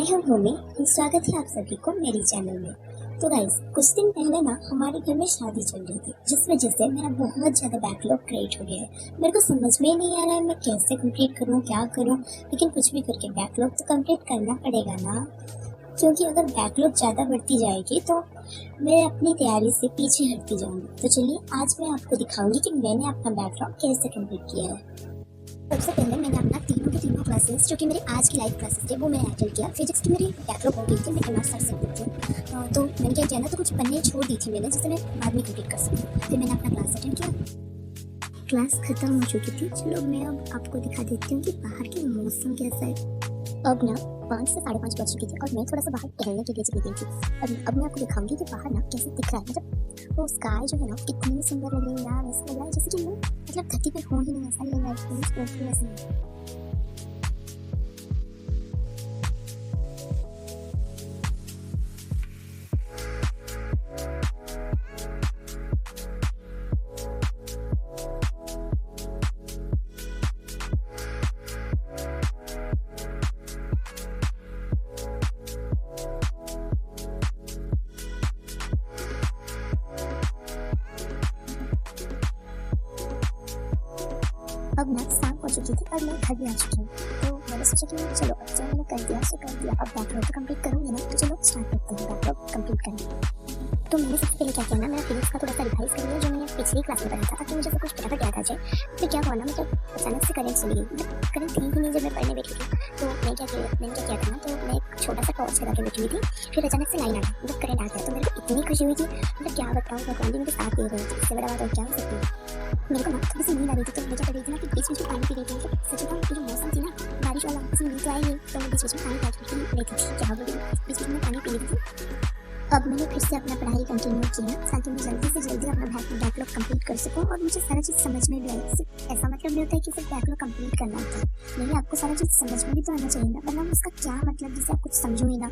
हूँ भूमि। स्वागत है आप सभी को मेरे चैनल में। तो गाइस, कुछ दिन पहले ना हमारे घर में शादी चल रही थी, जिस वजह से मेरा बहुत ज़्यादा बैकलॉग क्रिएट हो गया है। मेरे को समझ में ही नहीं आ रहा है मैं कैसे कंप्लीट करूँ, क्या करूँ, लेकिन कुछ भी करके बैकलॉग तो कंप्लीट करना पड़ेगा ना, क्योंकि अगर बैकलॉग ज़्यादा बढ़ती जाएगी तो मैं अपनी तैयारी से पीछे हटती जाऊँगी। तो चलिए आज मैं आपको दिखाऊंगी कि मैंने अपना बैकलॉग कैसे कंप्लीट किया है। सबसे पहले मैंने अपना तीनों के तीनों क्लासेस, जो कि मेरे आज की लाइव क्लासेस थे, वो मैंने अटेंड किया। फिजिक्स की मेरी बैकलॉग हो गई थी, मैं एमआर सर से थी, तो मैंने क्या किया ना, तो कुछ पन्ने छोड़ दी थी मैंने, जिसे मैं बाद में कंप्लीट कर सकूँ। फिर मैंने अपना क्लास अटेंड किया। क्लास खत्म हो चुकी थी। चलो मैं अब आपको दिखा देती हूँ कि बाहर के मौसम कैसा है। अब ना 5 से 5:30 बज चुकी थी और मैं थोड़ा सा बाहर टहलने के लिए चली गई थी। अब मैं आपको दिखाऊंगी कि बाहर ना कैसे दिख रहा है, मतलब वो स्काई जो है ना कितनी सुंदर लग रही है यार। ऐसा लग रहा है जैसे कि मैं मतलब धरती पर हूँ ही नहीं, ऐसा लग रहा है। अब ना शाम हो चुकी थी और मैं घर भी आ चुकी हूँ। तो मैंने सोचा कि चलो अब जो मैंने कर दिया सो कर दिया, अब बैकलॉग तो कंप्लीट करूँगी ना, तो चलो स्टार्ट करते हैं बैकलॉग कंप्लीट करना। तो मैंने सबसे पहले क्या किया ना, मैंने फिजिक्स का थोड़ा सा रिवाइज कर लिया, जो मैंने पिछली क्लास में पढ़ा था, ताकि मुझे सब कुछ पता याद आ जाए। फिर क्या हुआ ना, मतलब अचानक से करंट चली गई, मतलब करंट थी ही नहीं जब मैं पढ़ने बैठी थी। तो मैंने क्या किया था ना, तो मैं एक छोटा सा टॉर्च लगा के बैठी हुई थी। फिर अचानक से लाइन आ गई, मतलब करंट आ गया। तो मेरे को इतनी खुशी हुई थी, मतलब क्या बताऊँ, भगवान जी मेरे साथ दे रहे थे। इससे बड़ा बात और क्या हो सकती है। मेरे को ना थोड़ी सी नींद आ रही थी, तो मैं क्या कर रही थी ना कि बीच बीच में पानी पी रही थी। तो सच बताऊं, जो मौसम थी ना बारिश वाला, इसमें नींद तो आई नहीं, तो मैं बीच बीच में पानी पी लेती थी। क्या बोली, बीच बीच में पानी पी लेती थी। अब मैंने फिर से अपना पढ़ाई कंटिन्यू किया, ताकि मैं जल्दी से जल्दी अपना बैकलॉग कंप्लीट कर सकूं और मुझे सारा चीज़ समझ में भी आए। ऐसा मतलब नहीं होता है कि सिर्फ बैकलॉग कंप्लीट करना होता है, नहीं, आपको सारा चीज़ समझ में भी तो आना चाहिए ना, वरना उसका क्या मतलब जिसे आप कुछ समझो ही ना।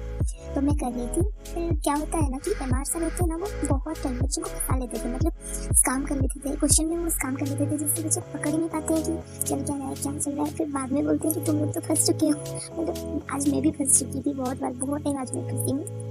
तो मैं कर रही थी। फिर क्या होता है ना कि एमआर सर होते हैं ना, वो बहुत टाइम बच्चों को फंसा लेते थे, मतलब काम कर लेते थे क्वेश्चन में, वो काम कर लेते थे जिससे बच्चे पकड़ ही नहीं पाते हैं कि चल क्या रहा है, क्या चल रहा है। फिर बाद में बोलते हैं कि तुम लोग तो फंस चुके हो। मतलब आज मैं भी फंस चुकी थी बहुत बार, बहुत टाइम आज मैं फंसी हूँ।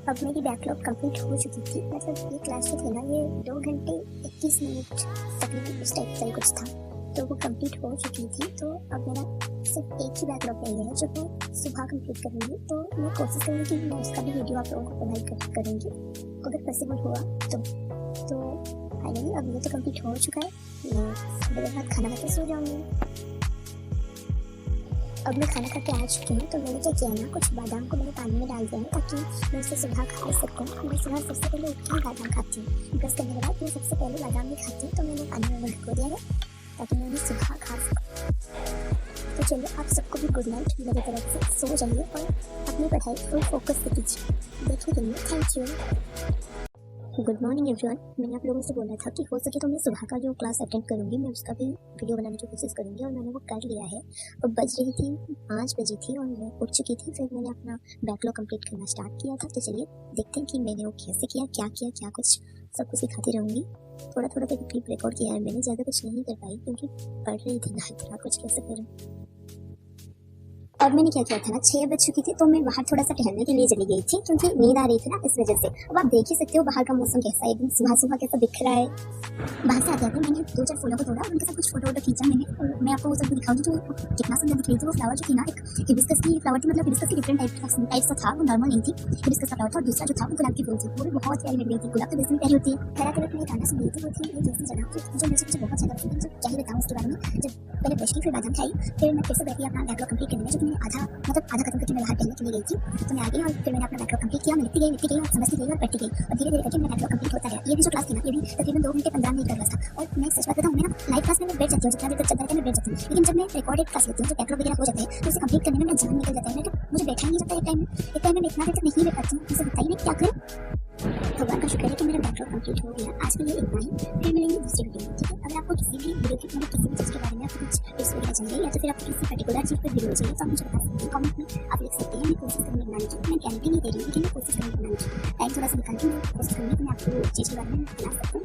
अब मेरी बैकलॉग कंप्लीट हो चुकी थी, मतलब ये क्लास जो थी ना, ये 2 घंटे 21 मिनट तकरीबन उस टाइप का कुछ था, तो वो कंप्लीट हो चुकी थी। तो अब मेरा सिर्फ एक ही बैकलॉग रह गया है, जो मैं सुबह कंप्लीट करूँगी। तो मैं कोशिश करूँगी कि मैं उसका भी वीडियो आप लोगों को प्रोवाइड करूँगी, अगर पॉसिबल हुआ तो फाइनली अब ये तो कंप्लीट हो चुका है। मैं थोड़ी देर बाद खाना खा के सो जाऊँगी। अब मैं खाना खा के आ चुकी हूँ। तो मैंने क्या किया ना, कुछ बादाम को मैंने पानी में डाल दिया है, ताकि मैं उसे सुबह खा सकूँ। मैं सुबह सबसे पहले उठ के बादाम खाती हूँ, ब्रश करने के बाद मैं सबसे पहले बादाम भी खाती हूँ। तो मैंने पानी में भिगो दिया है, ताकि मैं उन्हें सुबह खा सकूँ। तो चलिए आप सबको भी गुड नाइट मेरी तरफ से। सो जाइए और अपनी पढ़ाई फुल फोकस से कीजिए। देखने के लिए thank you. Good morning everyone. मैंने आप लोगों से बोला था कि हो सके तो मैं सुबह का जो क्लास अटेंड करूँगी, मैं उसका भी वीडियो बनाने की कोशिश करूँगी, और मैंने वो कर लिया है। अब बज रही थी 5 बजे थी और मैं उठ चुकी थी। फिर मैंने अपना बैकलॉग कंप्लीट करना स्टार्ट किया था। तो चलिए देखते हैं कि मैंने वो कैसे किया, क्या कुछ सब कुछ सिखाती रहूँगी। थोड़ा थोड़ा तो क्लिप रिकॉर्ड किया है मैंने, ज़्यादा कुछ नहीं कर पाई क्योंकि पढ़ रही थी ना, इतना कुछ कैसे करूँ। अब मैंने क्या किया था ना, 6 बज चुकी थी, तो मैं बाहर थोड़ा सा टहलने के लिए चली गई थी, क्योंकि नींद आ रही थी ना, इस वजह से। अब आप देख ही सकते हो बाहर का मौसम कैसा है, एकदम सुबह सुबह कैसा दिख रहा है। बाहर से आते आते मैंने 2-4 फूलों को तोड़ा, उनके साथ कुछ फोटो खींचा मैंने, और मैं आपको वो सब दिखाऊंगी कि कितना सुंदर दिख रही थी। वो फ्लावर जो थी ना, एक हिबिस्कस की फ्लावर थी, मतलब हिबिस्कस की डिफरेंट टाइप सा था, वो नॉर्मल नहीं थी, हिबिस्कस का फ्लावर था। और दूसरा जो था वो गुलाब की फूल थी, वो भी बहुत प्यारी लग रही थी। गुलाब तो वैसे भी प्यारी होती है। तरह तरह की गाना सुन रही थी, वो थी एक ऐसी जगह जो मुझे बहुत ज़्यादा पसंद है। जो क्या ही बताऊँ उसके बारे में। जब पहले ब्रश की, फिर बादाम खाई, फिर मैं फिर से बैठी अपना बैकलॉग कंप्लीट करने में, जो मैंने आधा खत्म करके मैं बाहर टहलने के लिए गई थी। तो मैं आ गई और फिर मैंने अपना बैकलॉग कंप्लीट किया। मैं लिखती गई और समझती गई और पढ़ती गई, और धीरे धीरे करके मेरा बैकलॉग कंप्लीट होता गया। ये भी जो क्लास थी ना, ये भी तकरीबन 2 घंटे 15 मिनट का क्लास था। और मैं सच बात बताऊँ, मैं ना लाइव क्लास में मैं बैठ जाती हूँ, जितना देर तक चलता है मैं बैठ जाती हूँ। लेकिन जब मैं रिकॉर्डेड क्लास लेती हूँ, जो बैकलॉग वगैरह हो जाते हैं, तो उसे कंप्लीट करने में मेरा जान निकल जाता है। मुझे बैठा ही नहीं जाता एक टाइम में इतना देर तक नहीं बैठ पाती हूँ। मुझे बताइए मैं क्या करूँ। भगवान का शुक्र है कि मेरा बैकलॉग कंप्लीट हो गया। आज के लिए इतना ही, फिर मिलेंगे दूसरी वीडियो में, ठीक है। अगर आपको किसी भी वीडियो की मतलब किसी भी चीज़ के बारे में आपको कुछ टिप्स वगैरह चाहिए, या तो फिर आपको किसी पर्टिकुलर चीज़ पर वीडियो चाहिए, तो आप मुझे बता सकते हैं कमेंट में, आप लिख सकते हैं। मैं कोशिश करूँगी बनाने की, मैं गारंटी नहीं दे रही हूँ, लेकिन मैं कोशिश करूँगी बनाने की। टाइम थोड़ा सा निकाल के मैं कोशिश करूँगी कि मैं आपको चीज़ के बारे में बता सकूँ।